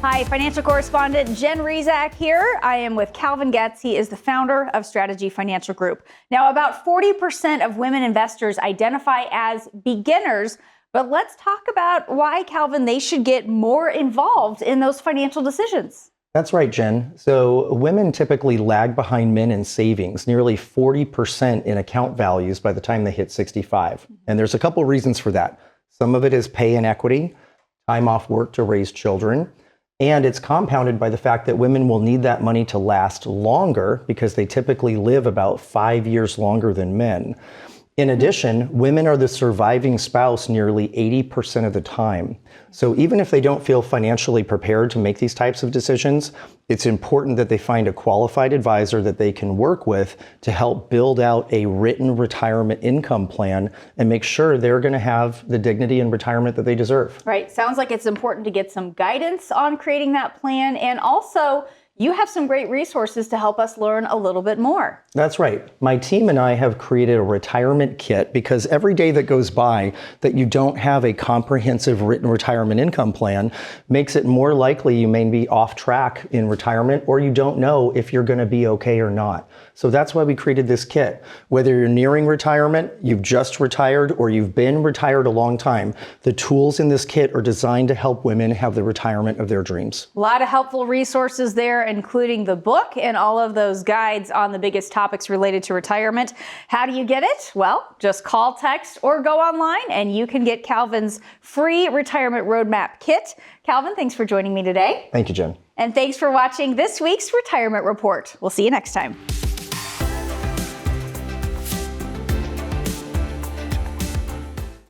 Hi, financial correspondent Jen Rezac here. I am with Calvin Getz. He is the founder of Strategy Financial Group. Now, about 40% of women investors identify as beginners, but let's talk about why, Calvin, they should get more involved in those financial decisions. That's right, Jen. So women typically lag behind men in savings, nearly 40% in account values by the time they hit 65. And there's a couple reasons for that. Some of it is pay inequity, time off work to raise children. And it's compounded by the fact that women will need that money to last longer because they typically live about 5 years longer than men. In addition, women are the surviving spouse nearly 80% of the time. So even if they don't feel financially prepared to make these types of decisions, it's important that they find a qualified advisor that they can work with to help build out a written retirement income plan and make sure they're going to have the dignity and retirement that they deserve. Right. Sounds like it's important to get some guidance on creating that plan, and also you have some great resources to help us learn a little bit more. That's right. My team and I have created a retirement kit because every day that goes by that you don't have a comprehensive written retirement income plan makes it more likely you may be off track in retirement, or you don't know if you're going to be okay or not. So that's why we created this kit. Whether you're nearing retirement, you've just retired, or you've been retired a long time, the tools in this kit are designed to help women have the retirement of their dreams. A lot of helpful resources there, including the book and all of those guides on the biggest topics related to retirement. How do you get it? Well, just call, text, or go online and you can get Calvin's free retirement roadmap kit. Calvin, thanks for joining me today. Thank you, Jen. And thanks for watching this week's Retirement Report. We'll see you next time.